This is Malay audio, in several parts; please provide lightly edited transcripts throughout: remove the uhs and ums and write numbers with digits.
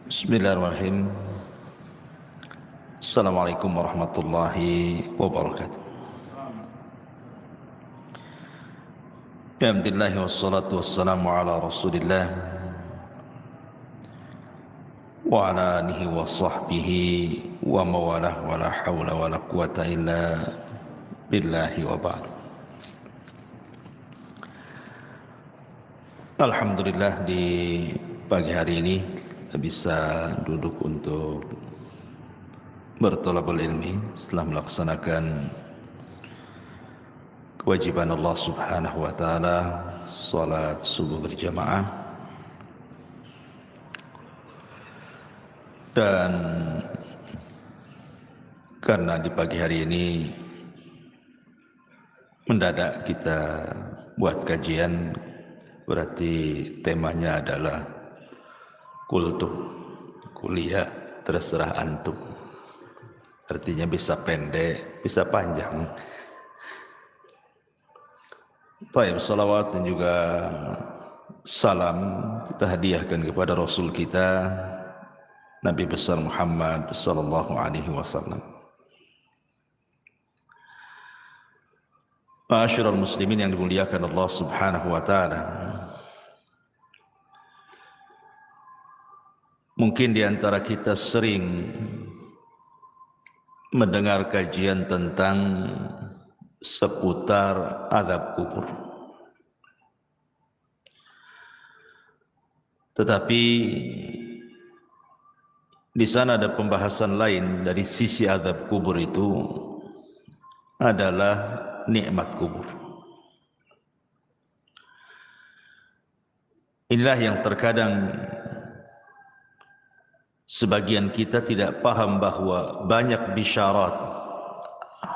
Bismillahirrahmanirrahim. Assalamualaikum warahmatullahi wabarakatuh. Alhamdulillah wassalatu wassalamu ala Rasulillah wa ala alihi wa sahbihi wa mawalah wa la hawla wa la quwata illa billahi wa ba'd. Alhamdulillah di pagi hari ini kita bisa duduk untuk bertolabul ilmi setelah melaksanakan kewajiban Allah Subhanahu wa taala salat subuh berjamaah, dan karena di pagi hari ini mendadak kita buat kajian, berarti temanya adalah kultum, kuliah terserah antum. Artinya bisa pendek, bisa panjang. Baik, salawat dan juga salam kita hadiahkan kepada Rasul kita Nabi besar Muhammad sallallahu alaihi wasallam. Ma'asyiral muslimin yang dimuliakan Allah Subhanahu wa taala. Mungkin di antara kita sering mendengar kajian tentang seputar azab kubur. Tetapi di sana ada pembahasan lain dari sisi azab kubur itu adalah nikmat kubur. Inilah yang terkadang sebagian kita tidak paham bahwa banyak bisyarat,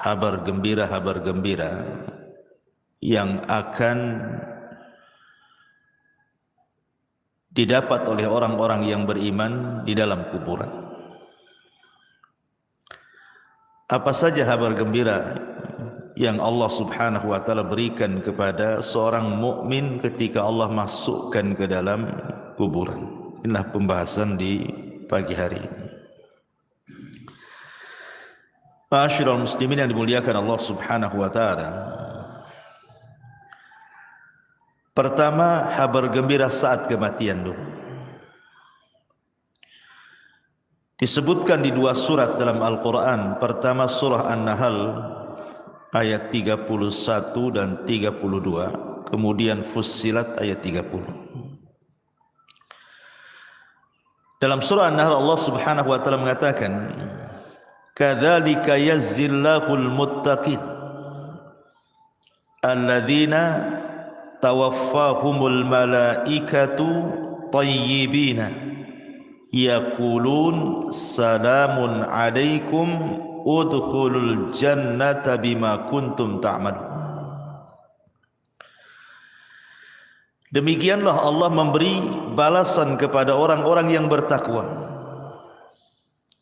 kabar gembira yang akan didapat oleh orang-orang yang beriman di dalam kuburan. Apa saja kabar gembira yang Allah Subhanahu wa taala berikan kepada seorang mukmin ketika Allah masukkan ke dalam kuburan? Inilah pembahasan di pagi hari ini. Ma'asyiral muslimin yang dimuliakan Allah Subhanahu wa taala. Pertama, kabar gembira saat kematian dulu. Disebutkan di dua surat dalam Al-Qur'an. Pertama surah An-Nahl ayat 31 dan 32, kemudian Fussilat ayat 30. Dalam surah An-Nahl Allah Subhanahu wa taala mengatakan, "Kadzalika yazzillahul muttaqin alladzina tawaffahumul malaikatu thayyibina yaqulun salamun alaikum udkhulul jannata bima kuntum ta'malun." Demikianlah Allah memberi balasan kepada orang-orang yang bertakwa.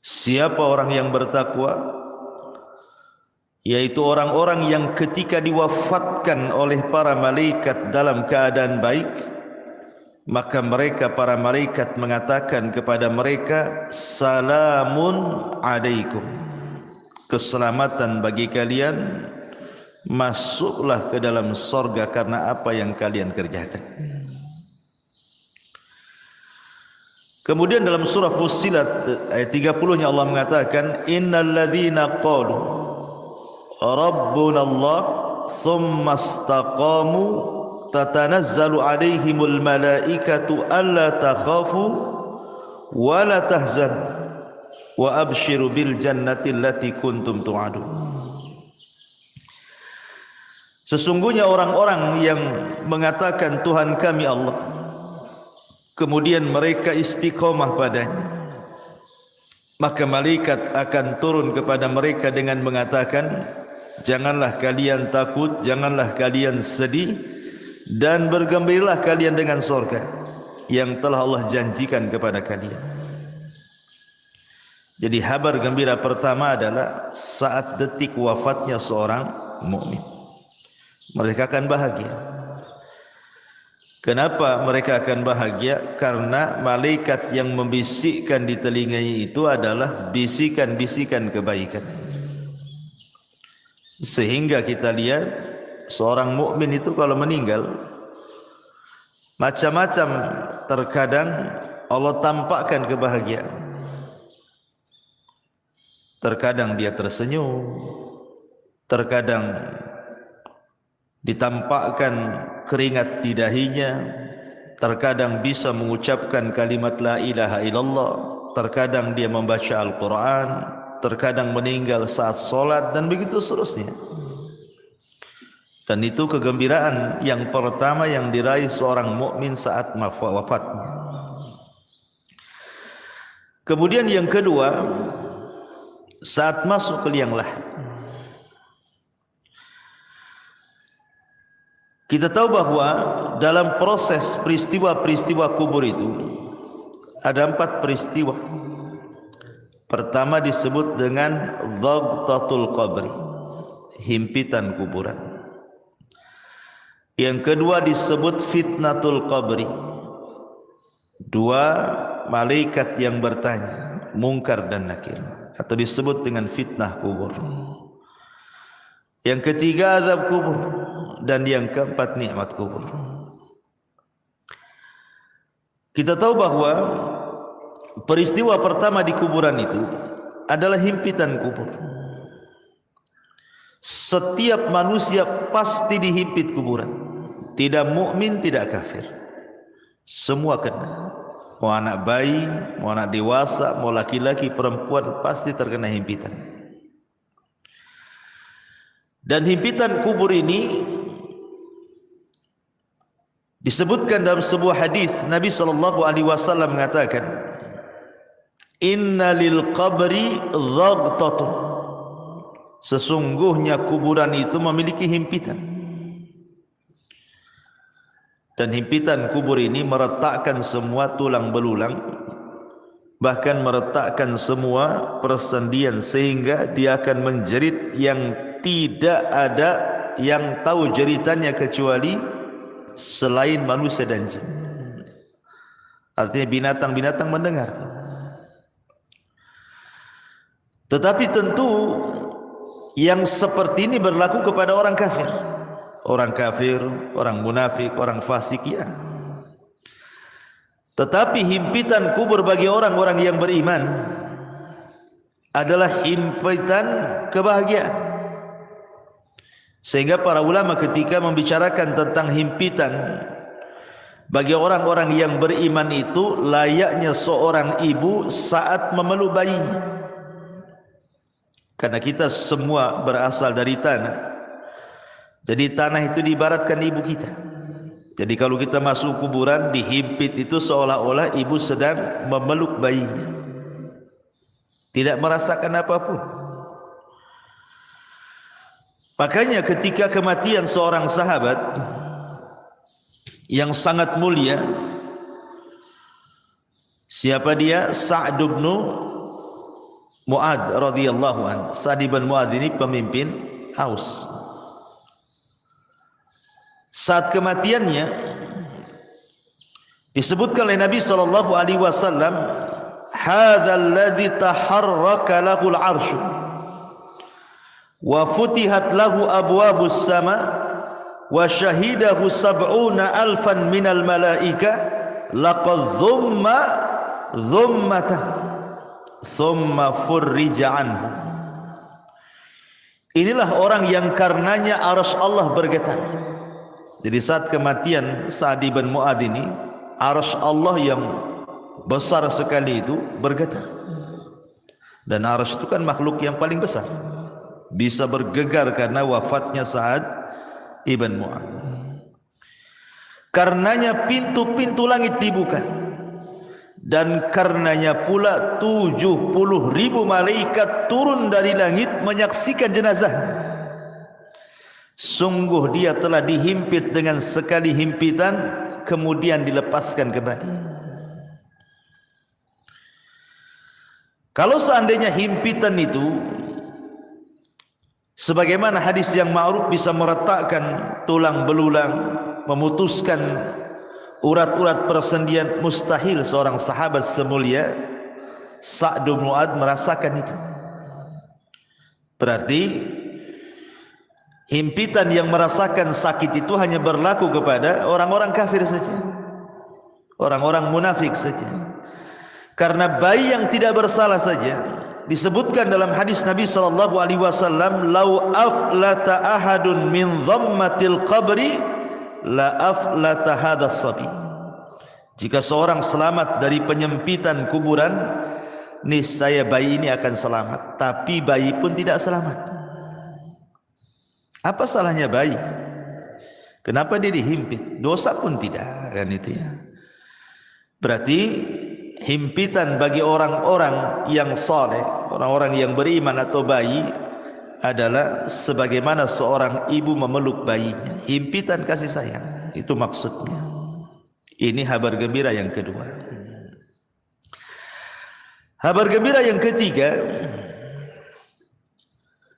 Siapa orang yang bertakwa? Yaitu orang-orang yang ketika diwafatkan oleh para malaikat dalam keadaan baik, maka mereka para malaikat mengatakan kepada mereka, salamun alaikum, keselamatan bagi kalian, masuklah ke dalam sorga karena apa yang kalian kerjakan. Kemudian dalam surah Fussilat ayat 30-nya Allah mengatakan, innal ladzina qalu rabbuna Allah thumma istaqamu tatanazzalu alaihimul malaikatu alla takhafu wa la tahzanu wa abshiru bil jannati allati kuntum tu'adun. Sesungguhnya orang-orang yang mengatakan Tuhan kami Allah, kemudian mereka istiqomah padanya, maka malaikat akan turun kepada mereka dengan mengatakan, janganlah kalian takut, janganlah kalian sedih, dan bergembiralah kalian dengan surga yang telah Allah janjikan kepada kalian. Jadi kabar gembira pertama adalah saat detik wafatnya seorang mukmin, mereka akan bahagia. Kenapa mereka akan bahagia? Karena malaikat yang membisikkan di telinganya itu adalah bisikan-bisikan kebaikan. Sehingga kita lihat seorang mukmin itu kalau meninggal macam-macam, terkadang Allah tampakkan kebahagiaan. Terkadang dia tersenyum, terkadang ditampakkan keringat di dahinya, terkadang bisa mengucapkan kalimat la ilaha illallah, terkadang dia membaca Al-Quran, terkadang meninggal saat solat, dan begitu seterusnya. Dan itu kegembiraan yang pertama yang diraih seorang mukmin saat wafatnya. Kemudian yang kedua, saat masuk ke liang lahat. Kita tahu bahwa dalam proses peristiwa-peristiwa kubur itu ada 4 peristiwa. Pertama disebut dengan dhaghtatul qabri, himpitan kuburan. Yang kedua disebut fitnatul qabri, 2 malaikat yang bertanya, Munkar dan Nakir, atau disebut dengan fitnah kubur. Yang ketiga azab kubur, dan yang keempat nikmat kubur. Kita tahu bahwa peristiwa pertama di kuburan itu adalah himpitan kubur. Setiap manusia pasti dihimpit kuburan, tidak mukmin, tidak kafir, semua kena. Mau anak bayi, mau anak dewasa, mau laki-laki, perempuan, pasti terkena himpitan. Dan himpitan kubur ini disebutkan dalam sebuah hadis Nabi SAW mengatakan, Inna lil qabri dhaghtatun, sesungguhnya kuburan itu memiliki himpitan. Dan himpitan kubur ini meretakkan semua tulang belulang, bahkan meretakkan semua persendian, sehingga dia akan menjerit yang tidak ada yang tahu jeritannya kecuali selain manusia dan jin. Artinya binatang-binatang mendengar. Tetapi tentu yang seperti ini berlaku kepada orang kafir. Orang kafir, orang munafik, orang fasik, ya. Tetapi himpitan kubur bagi orang-orang yang beriman adalah himpitan kebahagiaan. Sehingga para ulama ketika membicarakan tentang himpitan bagi orang-orang yang beriman itu layaknya seorang ibu saat memeluk bayinya. Karena kita semua berasal dari tanah. Jadi tanah itu diibaratkan ibu kita. Jadi kalau kita masuk kuburan, dihimpit itu seolah-olah ibu sedang memeluk bayinya, tidak merasakan apapun. Makanya ketika kematian seorang sahabat yang sangat mulia, siapa dia? Sa'd bin Mu'adz radhiyallahu anhu. Sa'd bin Mu'adz ini pemimpin Aus. Saat kematiannya disebutkan oleh Nabi SAW, hadzal ladzi taharraka lahul 'arsy wa futihat lahu abwabus sama wa syahidahu 70,000 minal malaika laqad dhummatan thumma furrija anhu. Inilah orang yang karenanya arsy Allah bergetar. Jadi saat kematian Sa'd bin Mu'adz ini, arsy Allah yang besar sekali itu bergetar. Dan arsy itu kan makhluk yang paling besar, bisa bergegar karena wafatnya Sa'd ibn Mu'adz. Karenanya pintu-pintu langit dibuka, dan karenanya pula 70.000 malaikat turun dari langit menyaksikan jenazahnya. Sungguh dia telah dihimpit dengan sekali himpitan, kemudian dilepaskan kembali. Kalau seandainya himpitan itu sebagaimana hadis yang ma'ruf bisa meretakkan tulang belulang, memutuskan urat-urat persendian, mustahil seorang sahabat semulia Sa'd bin Mu'adz merasakan itu. Berarti himpitan yang merasakan sakit itu hanya berlaku kepada orang-orang kafir saja, orang-orang munafik saja. Karena bayi yang tidak bersalah saja disebutkan dalam hadis Nabi sallallahu alaihi wasallam, "Lau aflata ahadun min dhammatil qabri la aflata hadas sabi." Jika seorang selamat dari penyempitan kuburan, niscaya bayi ini akan selamat. Tapi bayi pun tidak selamat. Apa salahnya bayi? Kenapa dia dihimpit? Dosa pun tidak, kan itu ya. Berarti himpitan bagi orang-orang yang saleh, orang-orang yang beriman atau bayi adalah sebagaimana seorang ibu memeluk bayinya. Himpitan kasih sayang, itu maksudnya. Ini kabar gembira yang kedua. Kabar gembira yang ketiga,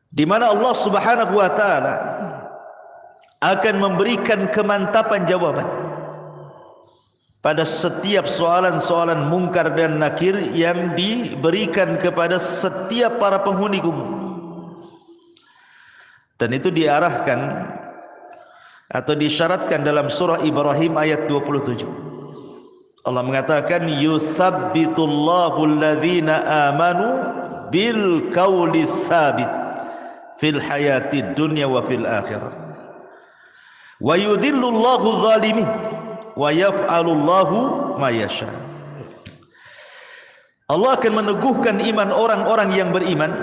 di mana Allah Subhanahu wa taala akan memberikan kemantapan jawaban pada setiap soalan-soalan mungkar dan nakir yang diberikan kepada setiap para penghuni kubur. Dan itu diarahkan atau disyaratkan dalam surah Ibrahim ayat 27. Allah mengatakan, "Yuthabbitullahu alladhina amanu bil qawli tsabit fil hayatid dunya wa fil akhirah. Wa yudhillullahu zalimin wa yaf'alullahu ma yasha." Allah akan meneguhkan iman orang-orang yang beriman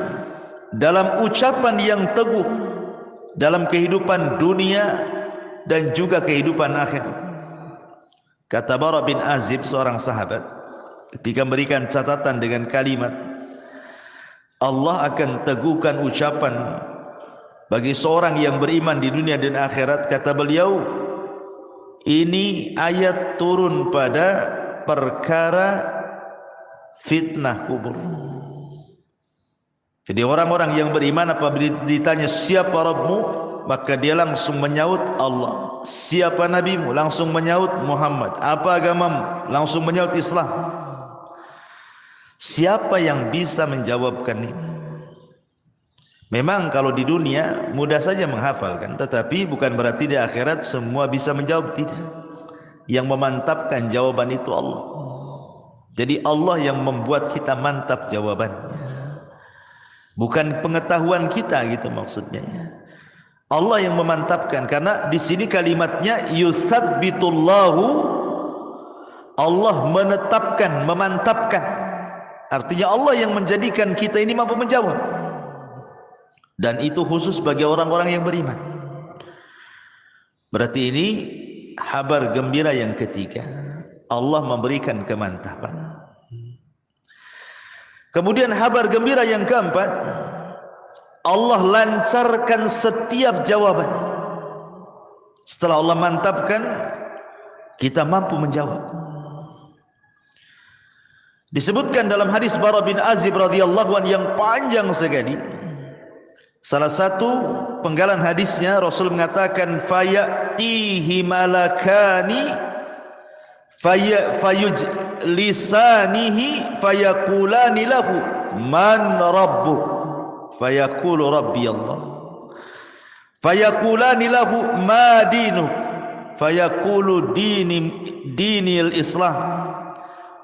dalam ucapan yang teguh dalam kehidupan dunia dan juga kehidupan akhirat. Kata Bara bin Azib, seorang sahabat, ketika memberikan catatan dengan kalimat Allah akan teguhkan ucapan bagi seorang yang beriman di dunia dan akhirat, kata beliau, ini ayat turun pada perkara fitnah kubur. Jadi orang-orang yang beriman apabila ditanya siapa Rabbmu, maka dia langsung menyaut Allah. Siapa nabimu? Langsung menyaut Muhammad. Apa agamamu? Langsung menyaut Islam. Siapa yang bisa menjawabkan ini? Memang kalau di dunia mudah saja menghafalkan, tetapi bukan berarti di akhirat semua bisa menjawab, tidak. Yang memantapkan jawaban itu Allah. Jadi Allah yang membuat kita mantap jawabannya, bukan pengetahuan kita, gitu maksudnya. Allah yang memantapkan, karena di sini kalimatnya yutsabbitullahu, Allah menetapkan, memantapkan. Artinya Allah yang menjadikan kita ini mampu menjawab. Dan itu khusus bagi orang-orang yang beriman. Berarti ini kabar gembira yang ketiga. Allah memberikan kemantapan. Kemudian kabar gembira yang keempat, Allah lancarkan setiap jawaban. Setelah Allah mantapkan, kita mampu menjawab. Disebutkan dalam hadis Bara bin Azib radhiyallahu anhu yang panjang sekali. Salah satu penggalan hadisnya, Rasul mengatakan, fayatihi malakani fayujlisanihi fayaqulani lahu man rabbuk, fayaqulu rabbi Allah, fayaqulani lahu ma dinuk, fayaqulu dinil Islam,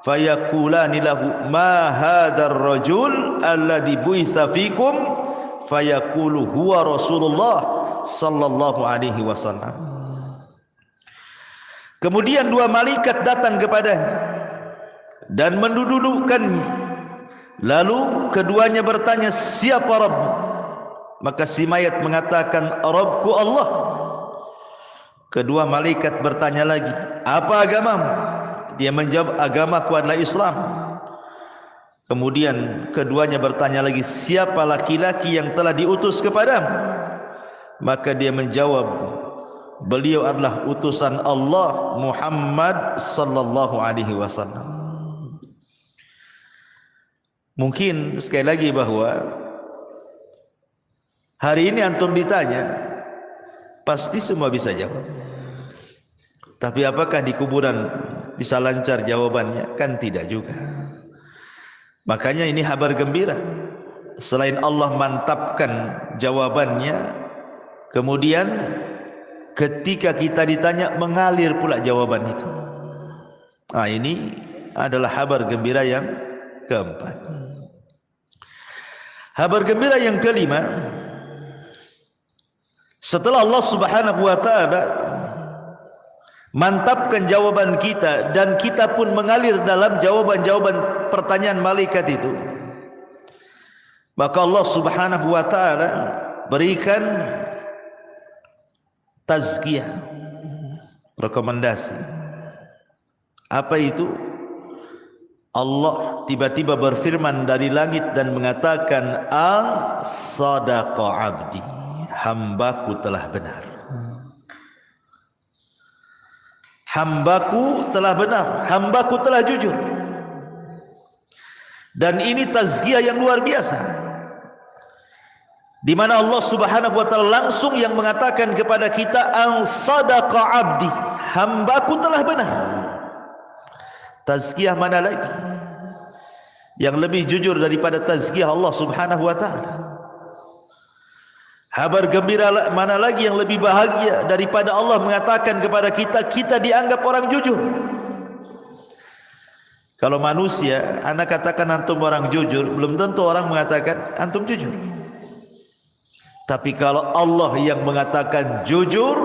fayaqulani lahu ma hadzal rajul alladhi bu'itsa fikum, fayaqulu huwa Rasulullah sallallahu alaihi wasallam. Kemudian dua malaikat datang kepadanya dan mendudukkannya. Lalu keduanya bertanya, siapa Rabbmu? Maka si mayat mengatakan, Rabbku Allah. Kedua malaikat bertanya lagi, apa agamamu? Dia menjawab, agamaku adalah Islam. Kemudian keduanya bertanya lagi, siapa laki-laki yang telah diutus kepadamu? Maka dia menjawab, beliau adalah utusan Allah Muhammad sallallahu alaihi wasallam. Mungkin sekali lagi bahwa hari ini antum ditanya, pasti semua bisa jawab. Tapi apakah di kuburan bisa lancar jawabannya? Kan tidak juga. Makanya ini kabar gembira. Selain Allah mantapkan jawabannya, kemudian ketika kita ditanya mengalir pula jawaban itu. Ini adalah kabar gembira yang keempat. Kabar gembira yang kelima, setelah Allah Subhanahu wa taala mantapkan jawaban kita dan kita pun mengalir dalam jawaban-jawaban pertanyaan malaikat itu, maka Allah Subhanahu wa taala berikan tazkiyah, rekomendasi. Apa itu? Allah tiba-tiba berfirman dari langit dan mengatakan, "An sadaqa abdi." Hambaku telah benar. Hambaku telah benar, hambaku telah jujur. Dan ini tazkiyah yang luar biasa, di mana Allah Subhanahu wa taala langsung yang mengatakan kepada kita, "An sadaqa abdi." Hambaku telah benar. Tazkiyah mana lagi yang lebih jujur daripada tazkiyah Allah Subhanahu wa taala? Kabar gembira mana lagi yang lebih bahagia daripada Allah mengatakan kepada kita, kita dianggap orang jujur. Kalau manusia, anak katakan antum orang jujur, belum tentu orang mengatakan antum jujur. Tapi kalau Allah yang mengatakan jujur,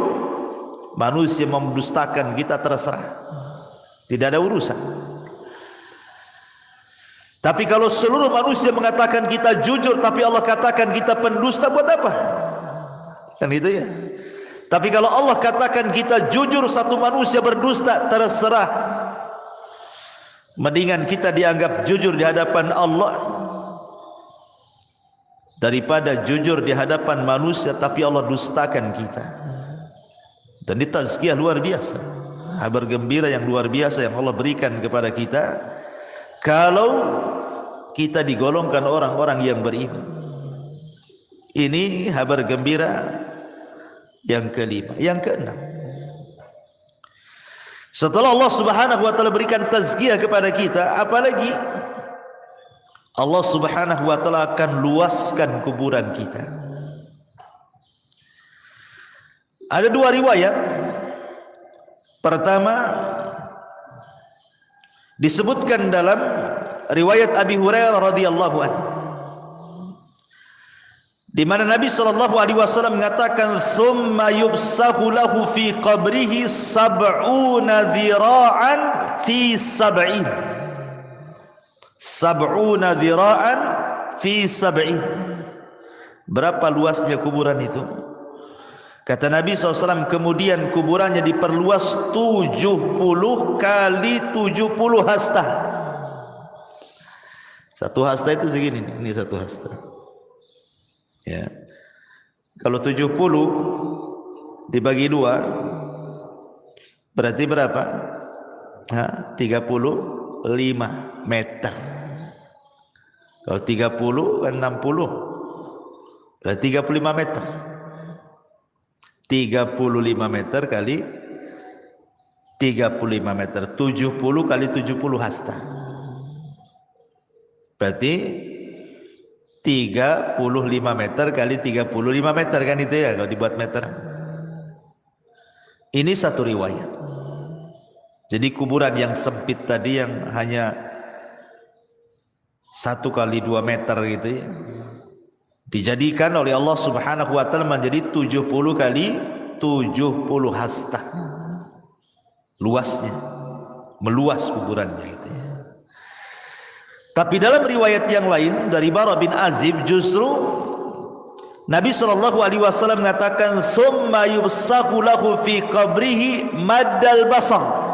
manusia mendustakan kita terserah, tidak ada urusan. Tapi kalau seluruh manusia mengatakan kita jujur, tapi Allah katakan kita pendusta, buat apa? Kan gitu ya. Tapi kalau Allah katakan kita jujur, satu manusia berdusta, terserah. Mendingan kita dianggap jujur di hadapan Allah daripada jujur di hadapan manusia tapi Allah dustakan kita. Dan ini tazkiyah luar biasa, kabar gembira yang luar biasa yang Allah berikan kepada kita kalau kita digolongkan orang-orang yang beriman. Ini kabar gembira yang kelima. Yang keenam, setelah Allah Subhanahu wa taala berikan tazkiyah kepada kita, apalagi Allah Subhanahu wa taala akan luaskan kuburan kita. Ada dua riwayat. Pertama, disebutkan dalam riwayat Abi Hurairah radhiyallahu anhu, di mana Nabi sallallahu alaihi wasallam mengatakan, "Tsumma yubsahu lahu fi qabrihi sab'una dhira'an fi sab'in." Sab'una dhira'an fi sab'in. Berapa luasnya kuburan itu? Kata Nabi SAW, kemudian kuburannya diperluas 70 kali 70 hasta. Satu hasta itu segini nih, ini satu hasta. Ya. Kalau 70 dibagi 2 berarti berapa? 35 meter. Kalau 30 kan 60, berarti 35 meter. 35 meter kali 35 meter, 70 kali 70 hasta, berarti 35 meter kali 35 meter, kan itu ya kalau dibuat meteran. Ini satu riwayat. Jadi kuburan yang sempit tadi yang hanya 1 kali 2 meter gitu ya, dijadikan oleh Allah Subhanahu wa taala menjadi 70 kali 70 hasta. Luasnya, meluas kuburannya itu ya. Tapi dalam riwayat yang lain dari Bara bin Azib, justru Nabi sallallahu alaihi wasallam mengatakan, "Tsumma yubsahu lahu fi qabrihi maddal basar."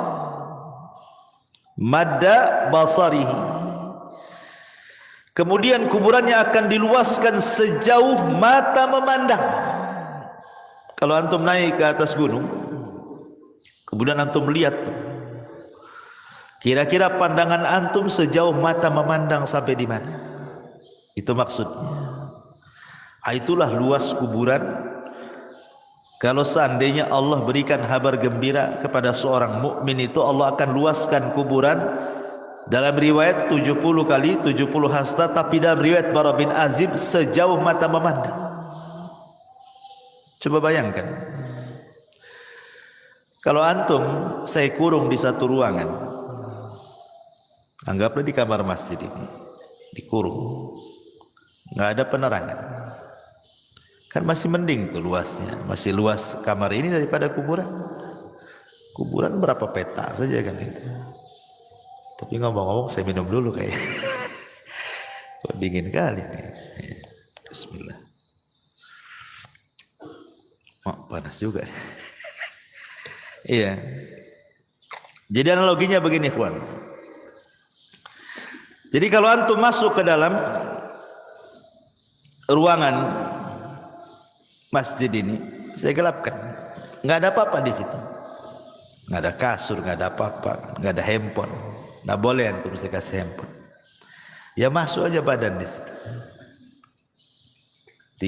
Madda basarihi. Kemudian kuburannya akan diluaskan sejauh mata memandang. Kalau antum naik ke atas gunung, kemudian antum melihat tuh, kira-kira pandangan antum sejauh mata memandang sampai di mana? Itu maksudnya. Itulah luas kuburan Kalau seandainya Allah berikan kabar gembira kepada seorang mukmin itu, Allah akan luaskan kuburan. Dalam riwayat 70 kali 70 hasta, tapi dalam riwayat Bara bin Azib sejauh mata memandang. Coba bayangkan, kalau antum saya kurung di satu ruangan, anggaplah di kamar masjid ini, dikurung, nggak ada penerangan, kan masih mending tuh luasnya, masih luas kamar ini daripada kuburan. Kuburan berapa peta saja kan itu. Tapi ngomong-ngomong saya minum dulu kayak. Kok dingin kali nih. Bismillah. Oh, panas juga. Iya. Jadi analoginya begini, kawan. Jadi kalau antum masuk ke dalam ruangan masjid ini, saya gelapkan. Enggak ada apa-apa di situ. Enggak ada kasur, enggak ada apa-apa, enggak ada handphone. Nggak boleh antum saya kasih handphone. Ya masuk aja badan di situ.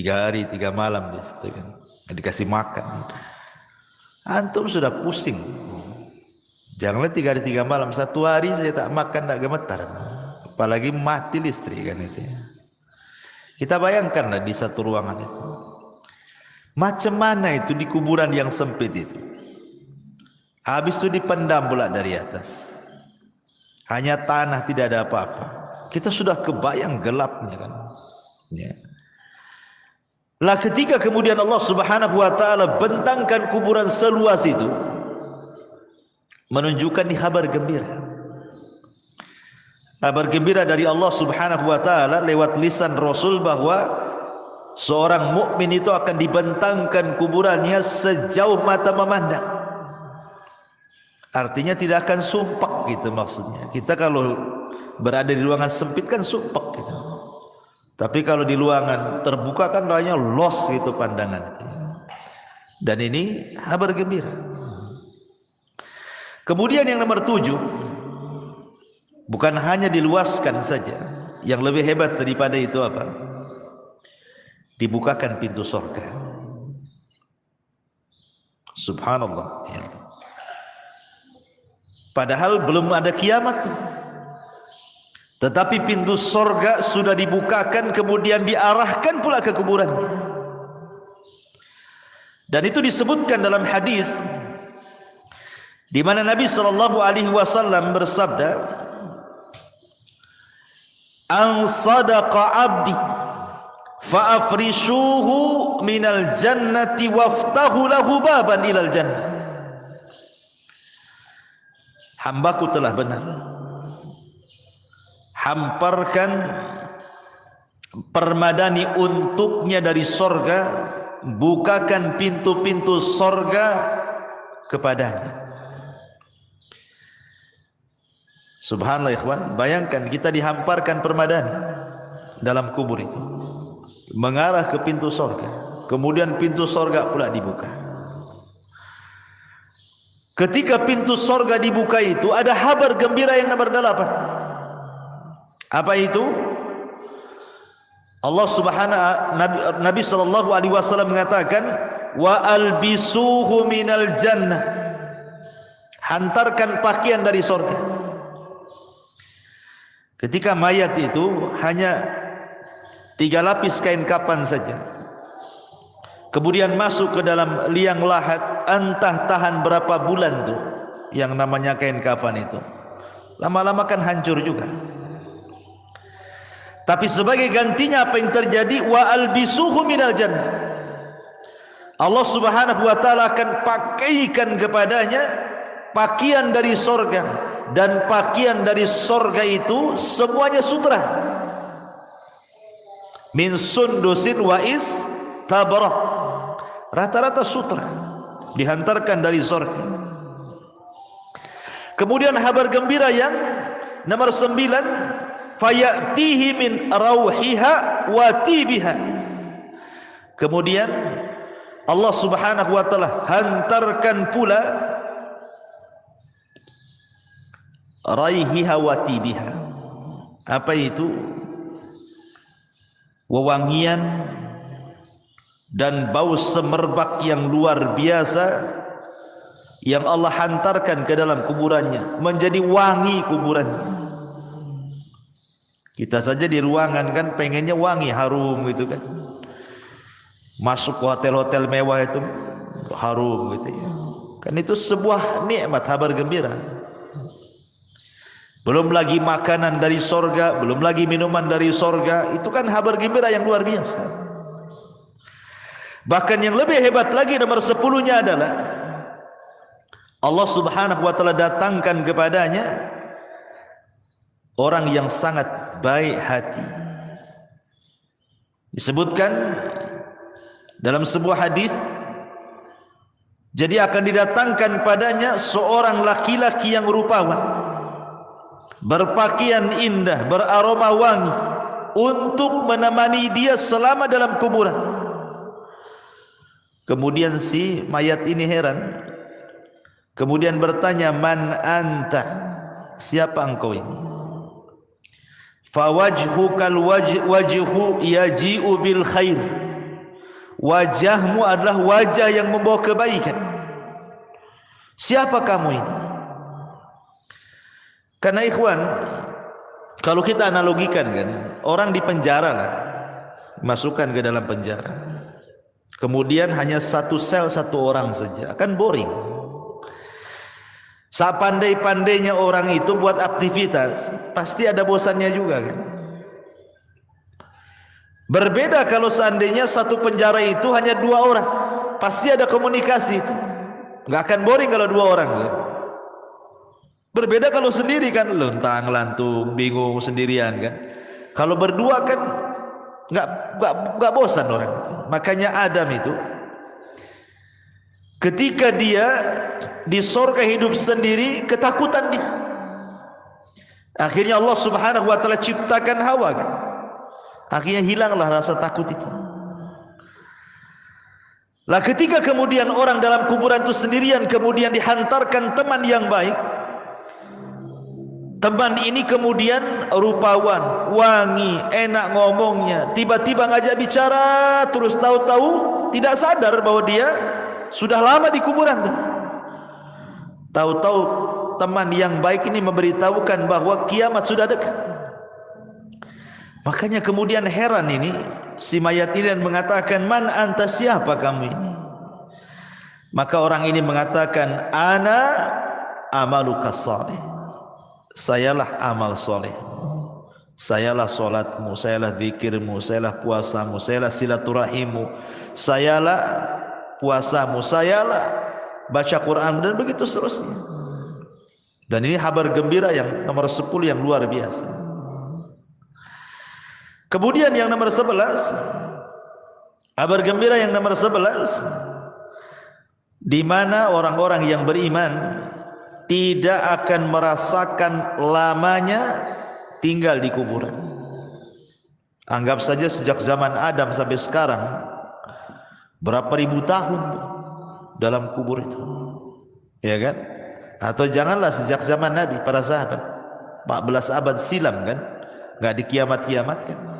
3 hari 3 malam di situ kan. Nggak dikasih makan. Antum sudah pusing. Janganlah 3 hari 3 malam. 1 hari saya tak makan tak gemetar. Apalagi mati listrik kan itu. Kita bayangkanlah di satu ruangan itu. Macam mana itu di kuburan yang sempit itu. Habis itu dipendam pula dari atas. Hanya tanah, tidak ada apa-apa. Kita sudah kebayang gelapnya kan. Ya. Lah ketika kemudian Allah Subhanahu wa taala bentangkan kuburan seluas itu, menunjukkan kabar gembira. Kabar gembira dari Allah Subhanahu wa taala lewat lisan Rasul bahwa seorang mukmin itu akan dibentangkan kuburannya sejauh mata memandang. Artinya tidak akan sumpek gitu maksudnya. Kita kalau berada di ruangan sempit kan sumpek gitu. Tapi kalau di ruangan terbuka kan rasanya los gitu pandangan itu. Dan ini kabar gembira. Kemudian yang nomor 7, bukan hanya diluaskan saja. Yang lebih hebat daripada itu apa? Dibukakan pintu surga. Subhanallah ya. Padahal belum ada kiamat, tetapi pintu sorga sudah dibukakan, kemudian diarahkan pula ke kuburannya. Dan itu disebutkan dalam hadis di mana Nabi SAW bersabda, "An sadaqa abdi, fa afrishuhu minal jannati waftahu lahu baban ilal jannah." Hambaku telah benar. Hamparkan permadani untuknya dari sorga, bukakan pintu-pintu sorga kepadanya. Subhanallah ikhwan, bayangkan kita dihamparkan permadani dalam kubur itu, mengarah ke pintu sorga, kemudian pintu sorga pula dibuka. Ketika pintu sorga dibuka itu ada kabar gembira yang nomor 8. Apa itu? Allah Nabi sallallahu alaihi wasallam mengatakan, wa albisuhu minal jannah. Hantarkan pakaian dari sorga. Ketika mayat itu hanya 3 lapis kain kafan saja. Kemudian masuk ke dalam liang lahat, entah tahan berapa bulan tuh yang namanya kain kafan itu. Lama-lama kan hancur juga. Tapi sebagai gantinya apa yang terjadi? Wa albisuhu minal jannah. Allah Subhanahu wa taala akan pakaikan kepadanya pakaian dari sorga, dan pakaian dari sorga itu semuanya sutra. Min sundusin wa istabraq. Rata-rata sutra dihantarkan dari sorga. Kemudian kabar gembira yang nomor 9, fayatihi min rauhiha wa tibiha. Kemudian Allah Subhanahu wa taala hantarkan pula raihiha wa tibiha. Apa itu? Wewangian dan bau semerbak yang luar biasa yang Allah hantarkan ke dalam kuburannya, menjadi wangi kuburannya. Kita saja di ruangan kan pengennya wangi, harum gitu kan. Masuk ke hotel-hotel mewah itu harum gitu ya. Kan itu sebuah nikmat, kabar gembira. Belum lagi makanan dari sorga, belum lagi minuman dari sorga. Itu kan kabar gembira yang luar biasa. Bahkan yang lebih hebat lagi, nomor 10-nya adalah Allah subhanahu wa ta'ala datangkan kepadanya orang yang sangat baik hati. Disebutkan dalam sebuah hadis, jadi akan didatangkan padanya seorang laki-laki yang rupawan, berpakaian indah, beraroma wangi, untuk menemani dia selama dalam kuburan. Kemudian si mayat ini heran, kemudian bertanya, man anta, siapa engkau ini? Fawajhukal wajhu yaji'u bil khair, wajahmu adalah wajah yang membawa kebaikan. Siapa kamu ini? Karena ikhwan, kalau kita analogikan kan, orang di penjara lah, masukkan ke dalam penjara, kemudian hanya satu sel satu orang saja, akan boring. Sepandai-pandainya orang itu buat aktivitas, pasti ada bosannya juga kan. Berbeda kalau seandainya satu penjara itu hanya 2 orang, pasti ada komunikasi itu, nggak akan boring kalau 2 orang kan? Berbeda kalau sendiri kan, lontang lantung, bingung sendirian kan. Kalau berdua kan nggak bosan orang itu. Makanya Adam itu ketika dia di surga hidup sendiri, ketakutan dia. Akhirnya Allah subhanahu wa ta'ala ciptakan Hawa kan. Akhirnya hilanglah rasa takut itu. Lah ketika kemudian orang dalam kuburan itu sendirian, kemudian dihantarkan teman yang baik. Teman ini kemudian rupawan, wangi, enak ngomongnya, tiba-tiba ngajak bicara, terus tahu-tahu tidak sadar bahwa dia sudah lama di kuburan tuh. Tahu-tahu teman yang baik ini memberitahukan bahwa kiamat sudah dekat. Makanya kemudian heran ini si mayat ini dan mengatakan, man anta, siapa kamu ini? Maka orang ini mengatakan, ana amaluka salih, sayalah amal soleh, sayalah solatmu, sayalah zikirmu, sayalah puasamu, sayalah silaturahimmu, sayalah puasamu, sayalah baca Quran, dan begitu seterusnya. Dan ini kabar gembira yang nomor 10 yang luar biasa. Kemudian yang nomor 11, kabar gembira yang nomor 11, di mana orang-orang yang beriman tidak akan merasakan lamanya tinggal di kuburan. Anggap saja sejak zaman Adam sampai sekarang, berapa ribu tahun tuh dalam kubur itu, ya kan? Atau janganlah sejak zaman Nabi, para sahabat, 14 abad silam kan, nggak dikiamat-kiamatkan.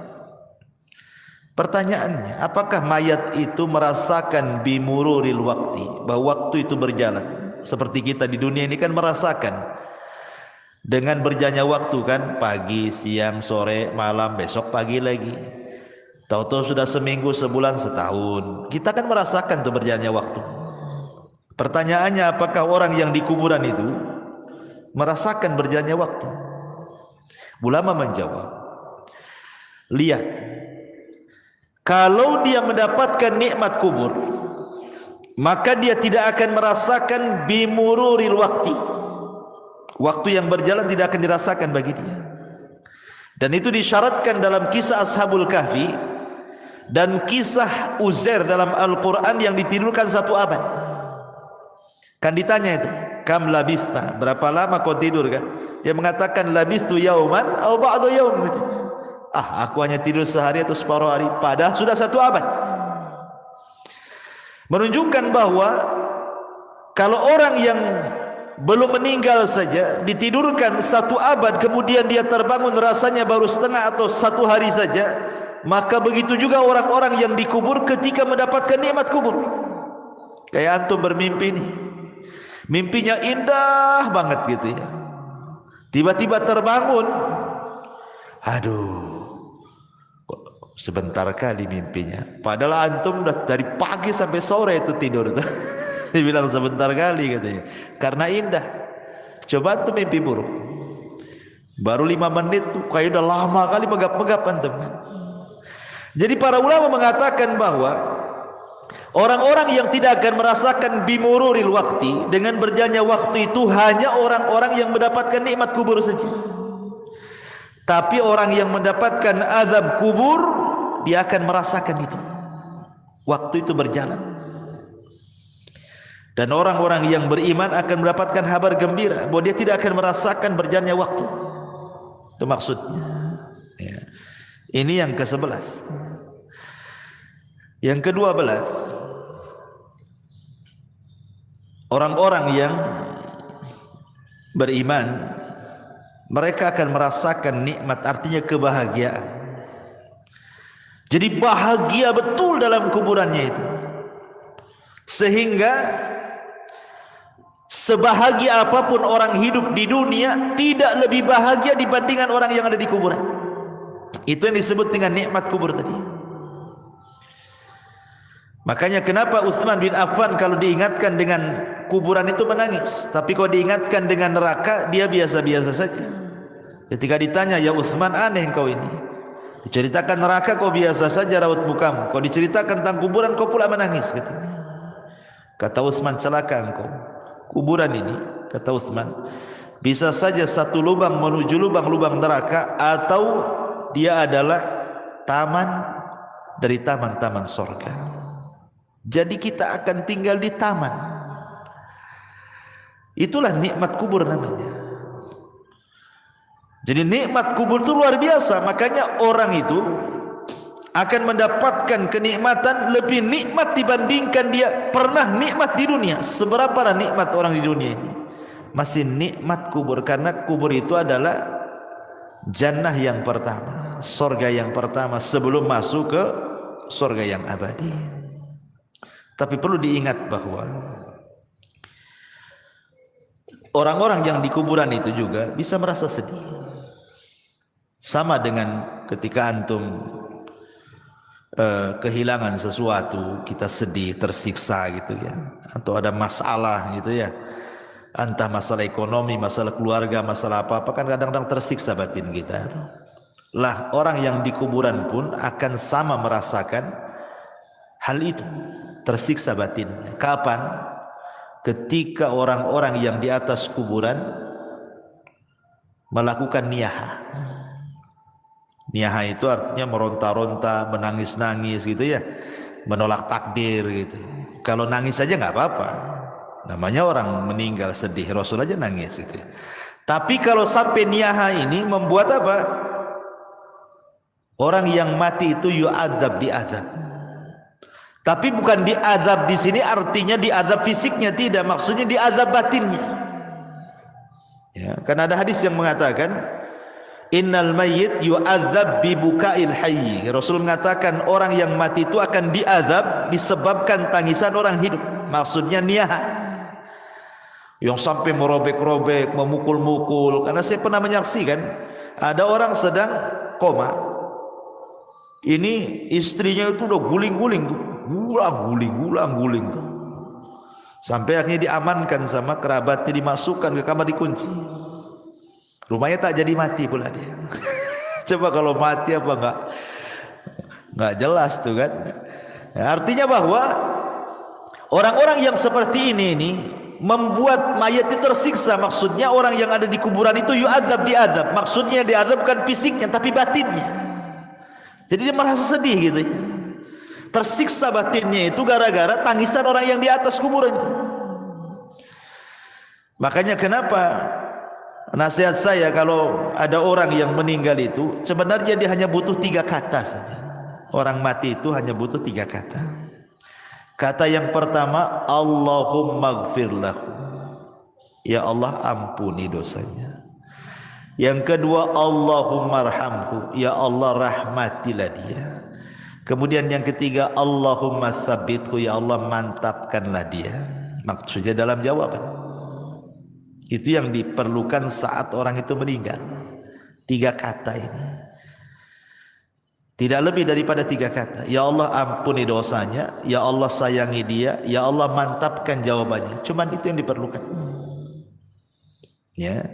Pertanyaannya, apakah mayat itu merasakan bimururil wakti, bahwa waktu itu berjalan? Seperti kita di dunia ini kan merasakan dengan berjalannya waktu kan, pagi, siang, sore, malam, besok pagi lagi. Tahu-tahu sudah seminggu, sebulan, setahun. Kita kan merasakan tuh berjalannya waktu. Pertanyaannya, apakah orang yang di kuburan itu merasakan berjalannya waktu? Ulama menjawab, lihat, kalau dia mendapatkan nikmat kubur, maka dia tidak akan merasakan bimururil wakti. Waktu yang berjalan tidak akan dirasakan bagi dia. Dan itu disyaratkan dalam kisah Ashabul Kahfi dan kisah Uzair dalam Al-Quran yang ditidurkan 1 abad. Kan ditanya itu, kam labista, berapa lama kau tidur kan? Dia mengatakan labistu yauman atau ba'du yaum. Aku hanya tidur sehari atau separuh hari, padahal sudah 1 abad. Menunjukkan bahwa kalau orang yang belum meninggal saja ditidurkan 1 abad, kemudian dia terbangun rasanya baru setengah atau 1 hari saja, maka begitu juga orang-orang yang dikubur ketika mendapatkan nikmat kubur. Kayak antum bermimpi nih, mimpinya indah banget gitu ya, tiba-tiba terbangun, aduh, kok sebentar kali mimpinya, padahal antum udah dari pagi sampai sore itu tidur tuh. Dibilang sebentar kali katanya, karena indah. Coba antum mimpi buruk, baru 5 menit tuh kayak udah lama kali megap-megap antum. Jadi para ulama mengatakan bahwa orang-orang yang tidak akan merasakan bimururil waktu, dengan berjalannya waktu itu, hanya orang-orang yang mendapatkan nikmat kubur saja. Tapi orang yang mendapatkan azab kubur, dia akan merasakan itu, waktu itu berjalan. Dan orang-orang yang beriman akan mendapatkan kabar gembira bahwa dia tidak akan merasakan berjalannya waktu. Itu maksudnya ya. Ini yang ke-11. Yang ke-12, orang-orang yang beriman, mereka akan merasakan nikmat, artinya kebahagiaan. Jadi bahagia betul dalam kuburannya itu, sehingga sebahagia apapun orang hidup di dunia, tidak lebih bahagia dibandingkan orang yang ada di kuburan. Itu yang disebut dengan nikmat kubur tadi. Makanya kenapa Utsman bin Affan kalau diingatkan dengan kuburan itu menangis, tapi kalau diingatkan dengan neraka dia biasa-biasa saja. Ketika ditanya, ya Utsman, aneh kau ini, diceritakan neraka kau biasa saja raut mukamu, kau diceritakan tentang kuburan kau pula menangis, katanya. Kata Utsman, celaka engkau. Kuburan ini, kata Utsman, bisa saja satu lubang menuju lubang-lubang neraka, atau dia adalah taman dari taman-taman surga. Jadi kita akan tinggal di taman. Itulah nikmat kubur namanya. Jadi nikmat kubur itu luar biasa. Makanya orang itu akan mendapatkan kenikmatan lebih nikmat dibandingkan dia pernah nikmat di dunia. Seberapa nikmat orang di dunia ini, masih nikmat kubur, karena kubur itu adalah jannah yang pertama, surga yang pertama sebelum masuk ke surga yang abadi. Tapi perlu diingat bahwa orang-orang yang di kuburan itu juga bisa merasa sedih, sama dengan ketika antum kehilangan sesuatu, kita sedih, tersiksa gitu ya, atau ada masalah gitu ya, entah masalah ekonomi, masalah keluarga, masalah apa-apa, kan kadang-kadang tersiksa batin kita. Lah orang yang di kuburan pun akan sama merasakan hal itu, tersiksa batinnya. Kapan? Ketika orang-orang yang di atas kuburan melakukan niyaha. Niyaha itu artinya meronta-ronta, menangis-nangis gitu ya, menolak takdir gitu. Kalau nangis saja nggak apa-apa, namanya orang meninggal sedih, Rasul aja nangis gitu. Tapi kalau sampai niyaha ini membuat apa? Orang yang mati itu yu'adzab, diazab. Tapi bukan diazab di sini artinya diazab fisiknya, tidak, maksudnya diazab batinnya. Ya, karena ada hadis yang mengatakan innal mayyit yu'adzab bi bukail hayy. Rasul mengatakan orang yang mati itu akan diazab disebabkan tangisan orang hidup. Maksudnya niyaha, yang sampai merobek-robek, memukul-mukul. Karena saya pernah menyaksikan ada orang sedang koma, ini istrinya itu udah guling-guling tuh, guling tuh, sampai akhirnya diamankan sama kerabatnya, dimasukkan ke kamar, dikunci. Rumahnya tak jadi mati pula dia. Coba kalau mati apa nggak jelas tuh kan. Nah, artinya bahwa orang-orang yang seperti ini membuat mayat itu tersiksa. Maksudnya orang yang ada di kuburan itu yu'adzab, diazab. Maksudnya diazab bukan fisiknya tapi batinnya. Jadi dia merasa sedih gitu ya. Tersiksa batinnya itu gara-gara tangisan orang yang di atas kuburan itu. Makanya kenapa nasihat saya, kalau ada orang yang meninggal itu sebenarnya dia hanya butuh 3 kata saja. Orang mati itu hanya butuh 3 kata. Kata yang pertama, Allahumma gfir lahu, ya Allah ampuni dosanya. Yang kedua, Allahumma arhamhu, ya Allah rahmatilah dia. Kemudian yang ketiga, Allahumma tsabbithu, ya Allah mantapkanlah dia. Maksudnya dalam jawaban. Itu yang diperlukan saat orang itu meninggal. 3 kata ini. Tidak lebih daripada 3 kata. Ya Allah ampuni dosanya, ya Allah sayangi dia, ya Allah mantapkan jawabannya. Cuman itu yang diperlukan. Ya.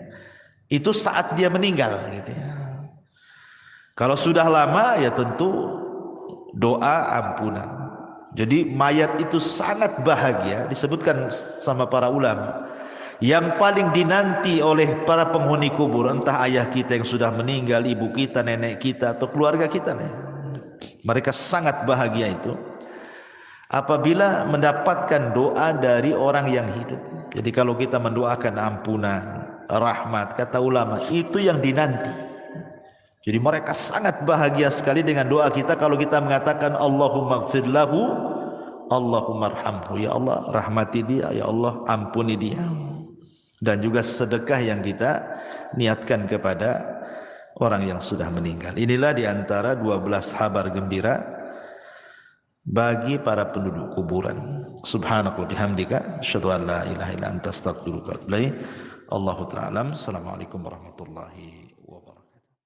Itu saat dia meninggal gitu ya. Kalau sudah lama ya tentu doa ampunan. Jadi mayat itu sangat bahagia, disebutkan sama para ulama. Yang paling dinanti oleh para penghuni kubur, entah ayah kita yang sudah meninggal, ibu kita, nenek kita, atau keluarga kita, mereka sangat bahagia itu apabila mendapatkan doa dari orang yang hidup. Jadi kalau kita mendoakan ampunan, rahmat, kata ulama, itu yang dinanti. Jadi mereka sangat bahagia sekali dengan doa kita kalau kita mengatakan Allahumma gfir lahu, Allahumma arhamhu, ya Allah rahmati dia, ya Allah ampuni dia. Dan juga sedekah yang kita niatkan kepada orang yang sudah meninggal. Inilah diantara 12 kabar gembira bagi para penduduk kuburan. Subhanallah bihamdika asyhadu an la ilaha illa anta astaghfiruka wa atubu ilaik. Allahu ta'ala alam. Assalamualaikum warahmatullahi wabarakatuh.